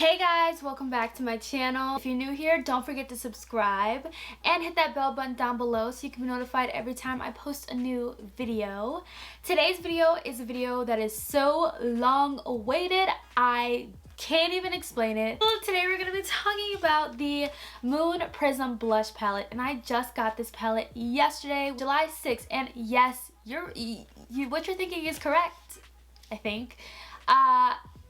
Hey guys, welcome back to my channel. If you're new here, don't forget to subscribe and hit that bell button down below so you can be notified every time I post a new video. Today's video is a video that is so long awaited, I can't even explain it. So today we're going to be talking about the Moon Prism blush palette, and I just got this palette yesterday, July 6th, and yes, what you're thinking is correct, I think.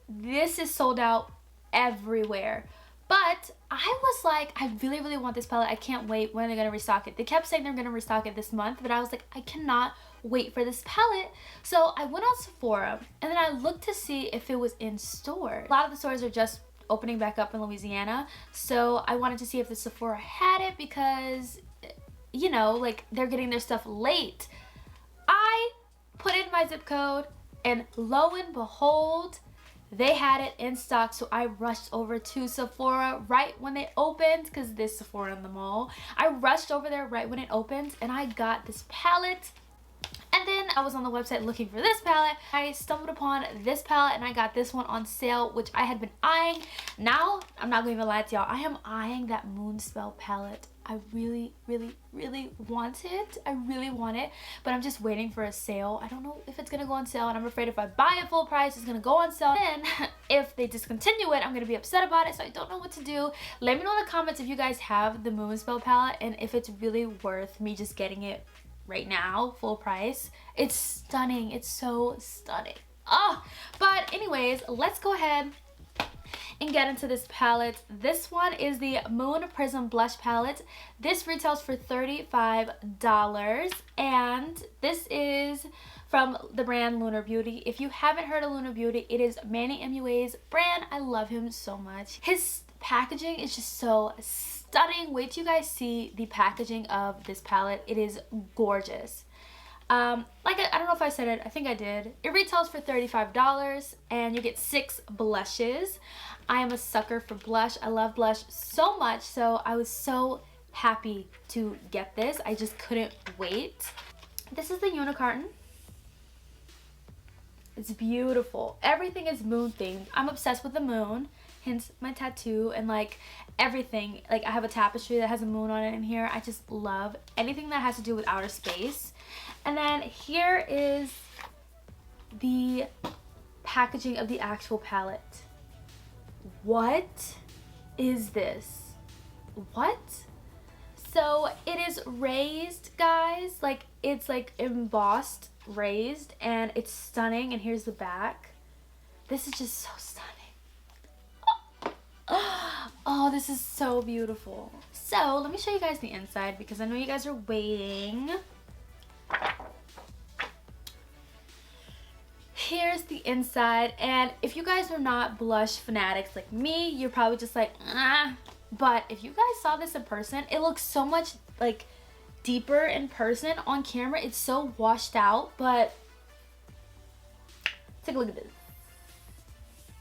This is sold out everywhere, but I was like, I really want this palette. I can't wait. When are they gonna restock it? They kept saying they're gonna restock it this month, but I was like, I cannot wait for this palette. So I went on Sephora and then I looked to see if it was in store. A lot of the stores are just opening back up in Louisiana, so I wanted to see if the Sephora had it because, you know, like, they're getting their stuff late. I put in my zip code and lo and behold, they had it in stock, so I rushed over to Sephora right when they opened, because this Sephora in the mall. I rushed over there right when it opened, and I got this palette. And then I was on the website looking for this palette. I stumbled upon this palette, and I got this one on sale, which I had been eyeing. Now, I'm not going to lie to y'all, I am eyeing that Moonspell palette. I really want it. I really want it, but I'm just waiting for a sale. I don't know if it's gonna go on sale, and I'm afraid if I buy it full price, it's gonna go on sale. Then if they discontinue it, I'm gonna be upset about it, so I don't know what to do. Let me know in the comments if you guys have the Moonspell palette and if it's really worth me just getting it right now, full price. It's stunning. It's so stunning. Oh, but anyways, let's go ahead and get into this palette. This one is the Moon Prism blush palette. This retails for $35, and this is from the brand Lunar Beauty. If you haven't heard of Lunar Beauty, it is Manny MUA's brand. I love him so much. His packaging is just so stunning. Wait till you guys see the packaging of this palette. It is gorgeous. Like, I don't know if I said it, I think I did. It retails for $35 and you get 6 blushes. I am a sucker for blush. I love blush so much, so I was so happy to get this. I just couldn't wait. This is the unicorn. It's beautiful. Everything is moon themed. I'm obsessed with the moon, hence my tattoo, and like everything. Like, I have a tapestry that has a moon on it in here. I just love anything that has to do with outer space. And then here is the packaging of the actual palette. What is this? What? So it is raised, guys. Like, it's like embossed raised, and it's stunning. And here's the back. This is just so stunning. Oh, this is so beautiful. So let me show you guys the inside because I know you guys are waiting. Here's the inside, and if you guys are not blush fanatics like me, you're probably just like, ah. But if you guys saw this in person, it looks so much like deeper in person. On camera, it's so washed out, but take a look at this.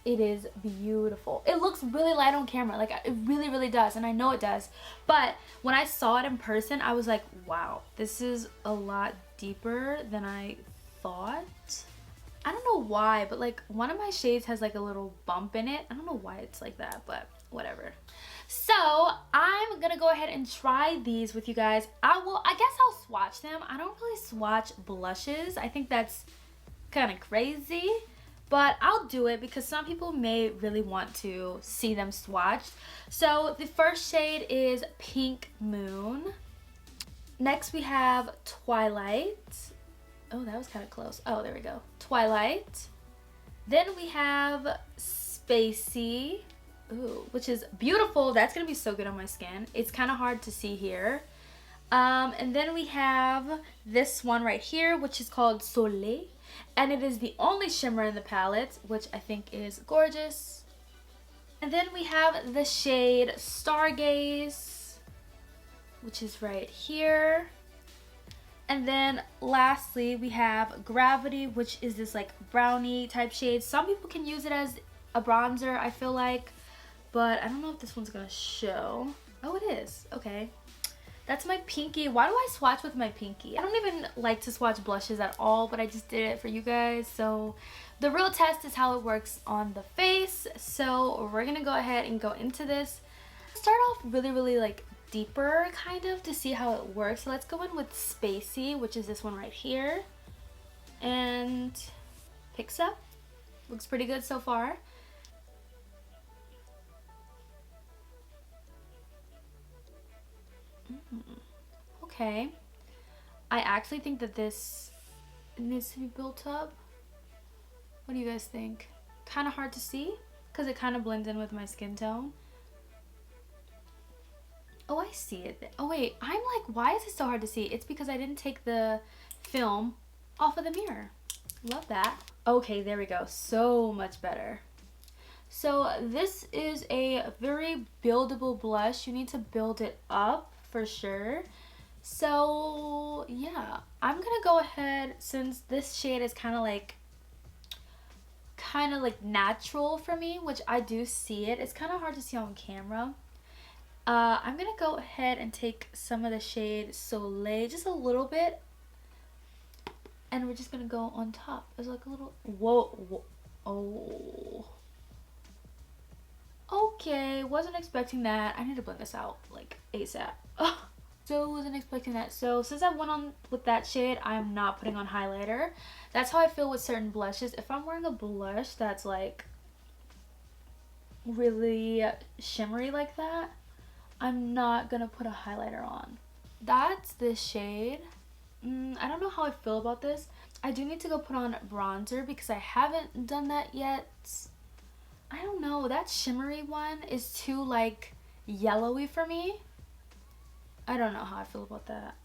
It is beautiful. It looks really light on camera, like it really does, and I know it does. But when I saw it in person, I was like, wow, this is a lot deeper than I thought. I don't know why, but like one of my shades has like a little bump in it. I don't know why it's like that, but whatever. So I'm gonna go ahead and try these with you guys. I guess I'll swatch them. I don't really swatch blushes. I think that's kind of crazy, but I'll do it because some people may really want to see them swatched. So the first shade is Pink Moon. Next we have Twilight. Oh, that was kind of close. Oh, there we go. Twilight. Then we have Spacey, ooh, which is beautiful. That's going to be so good on my skin. It's kind of hard to see here. And then we have this one right here, which is called Soleil. And it is the only shimmer in the palette, which I think is gorgeous. And then we have the shade Stargaze, which is right here. And then lastly, we have Gravity, which is this like brownie type shade. Some people can use it as a bronzer, I feel like, but I don't know if this one's gonna show. Oh, it is. Okay. That's my pinky. Why do I swatch with my pinky? I don't even like to swatch blushes at all, but I just did it for you guys. So The real test is how it works on the face. So we're gonna go ahead and go into this. Start off really like deeper kind of to see how it works. So let's go in with Spacey, which is this one right here. And picks up. Looks pretty good so far. Okay. I actually think that this needs to be built up. What do you guys think? Kind of hard to see because it kind of blends in with my skin tone. Oh, I see it. Oh wait, I'm like, why is it so hard to see? It's because I didn't take the film off of the mirror. Love that. Okay, there we go. So much better. So this is a very buildable blush. You need to build it up for sure. So yeah, I'm gonna go ahead, since this shade is kind of like natural for me, which I do see it. It's kind of hard to see on camera. I'm gonna go ahead and take some of the shade Soleil, just a little bit, and we're just gonna go on top. It's like a little, whoa, oh. Okay, wasn't expecting that. I need to blend this out like ASAP. So wasn't expecting that. So since I went on with that shade, I'm not putting on highlighter. That's how I feel with certain blushes. If I'm wearing a blush that's like really shimmery like that, I'm not gonna put a highlighter on. That's this shade. I don't know how I feel about this. I do need to go put on bronzer because I haven't done that yet. I don't know, that shimmery one is too like yellowy for me. I don't know how I feel about that.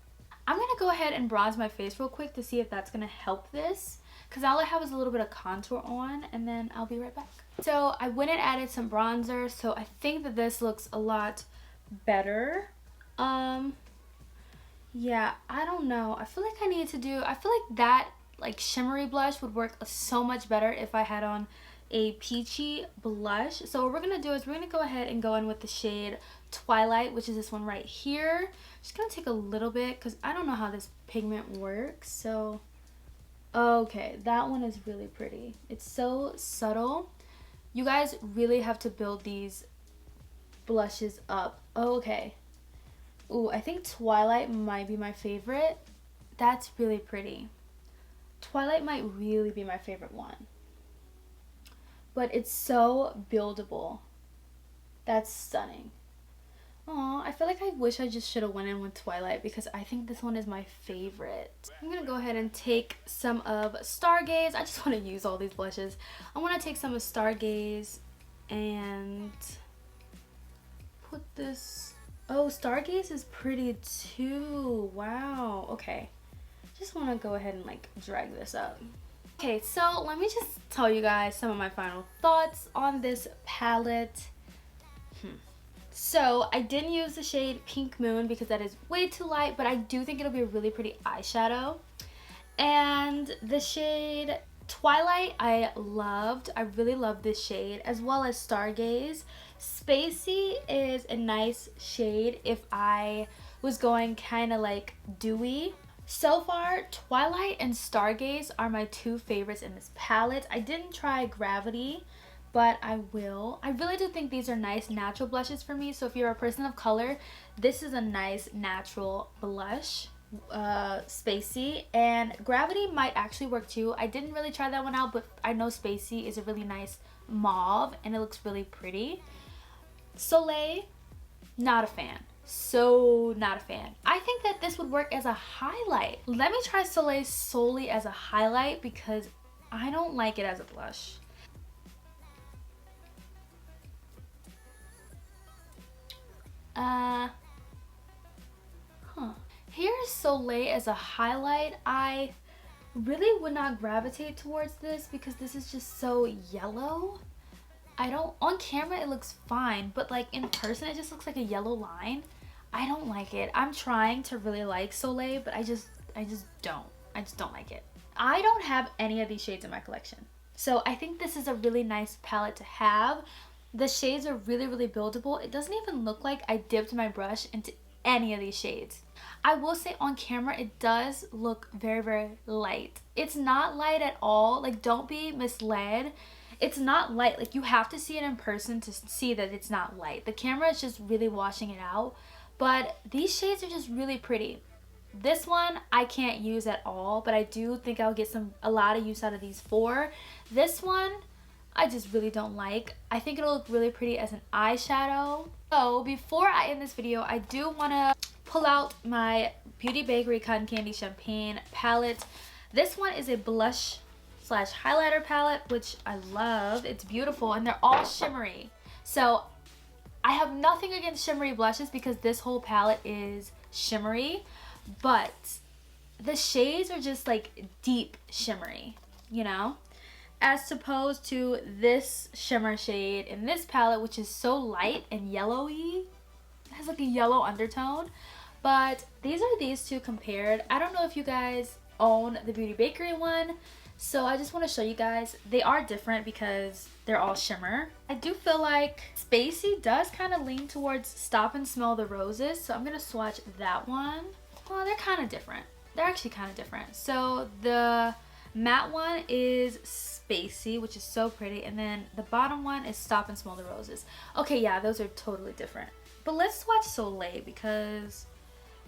I'm gonna go ahead and bronze my face real quick to see if that's gonna help this, because all I have is a little bit of contour on, and then I'll be right back. So I went and added some bronzer, so I think that this looks a lot better. Yeah, I don't know. I feel like I need to do, I feel like that like shimmery blush would work so much better if I had on a peachy blush. So what we're gonna do is we're gonna go ahead and go in with the shade Twilight, which is this one right here. Just gonna take a little bit because I don't know how this pigment works. So okay, that one is really pretty. It's so subtle. You guys really have to build these blushes up. Okay. Ooh, I think Twilight might be my favorite. That's really pretty. Twilight might really be my favorite one. But it's so buildable. That's stunning. Aw, I feel like I wish I just should have went in with Twilight because I think this one is my favorite. I'm gonna go ahead and take some of Stargaze. I just want to use all these blushes. I want to take some of Stargaze and put this. Oh, Stargaze is pretty too. Wow. Okay. Just want to go ahead and like drag this up. Okay, so let me just tell you guys some of my final thoughts on this palette. So I didn't use the shade Pink Moon because that is way too light, but I do think it'll be a really pretty eyeshadow. And the shade Twilight I loved. I really love this shade, as well as Stargaze. Spacey is a nice shade if I was going kind of like dewy. So far, Twilight and Stargaze are my two favorites in this palette. I didn't try Gravity, but I will. I really do think these are nice natural blushes for me. So if you're a person of color, this is a nice natural blush. Spacey and Gravity might actually work too. I didn't really try that one out, but I know Spacey is a really nice mauve and it looks really pretty. Soleil, not a fan. So not a fan. I think that this would work as a highlight. Let me try Soleil solely as a highlight because I don't like it as a blush. Here's Soleil as a highlight. I really would not gravitate towards this because this is just so yellow. On camera it looks fine, but like in person it just looks like a yellow line. I don't like it. I'm trying to really like Soleil, but I just don't. I just don't like it. I don't have any of these shades in my collection. So I think this is a really nice palette to have. The shades are really buildable. It doesn't even look like I dipped my brush into any of these shades. I will say on camera it does look very, very light. It's not light at all. Like, don't be misled. It's not light. Like, you have to see it in person to see that it's not light. The camera is just really washing it out. But these shades are just really pretty. This one I can't use at all, but I do think I'll get a lot of use out of these four. This one I just really don't like. I think it'll look really pretty as an eyeshadow. So before I end this video, I do want to pull out my Beauty Bakery Cotton Candy Champagne palette. This one is a blush slash highlighter palette, which I love. It's beautiful and they're all shimmery. So I have nothing against shimmery blushes because this whole palette is shimmery, but the shades are just like deep shimmery, you know? As opposed to this shimmer shade in this palette, which is so light and yellowy. It has like a yellow undertone. But these are these two compared. I don't know if you guys own the Beauty Bakery one, so I just want to show you guys. They are different because they're all shimmer. I do feel like Spacey does kind of lean towards Stop and Smell the Roses, so I'm going to swatch that one. Well, they're kind of different. They're actually kind of different. So the matte one is Spacey, which is so pretty, and then the bottom one is Stop and Smell the Roses. Okay, yeah, those are totally different. But let's swatch Soleil because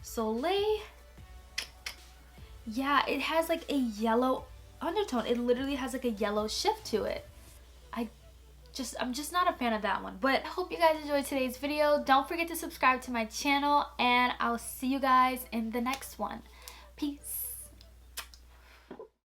Soleil, yeah, it has like a yellow undertone. It literally has like a yellow shift to it. I'm just not a fan of that one. But I hope you guys enjoyed today's video. Don't forget to subscribe to my channel, and I'll see you guys in the next one. Peace.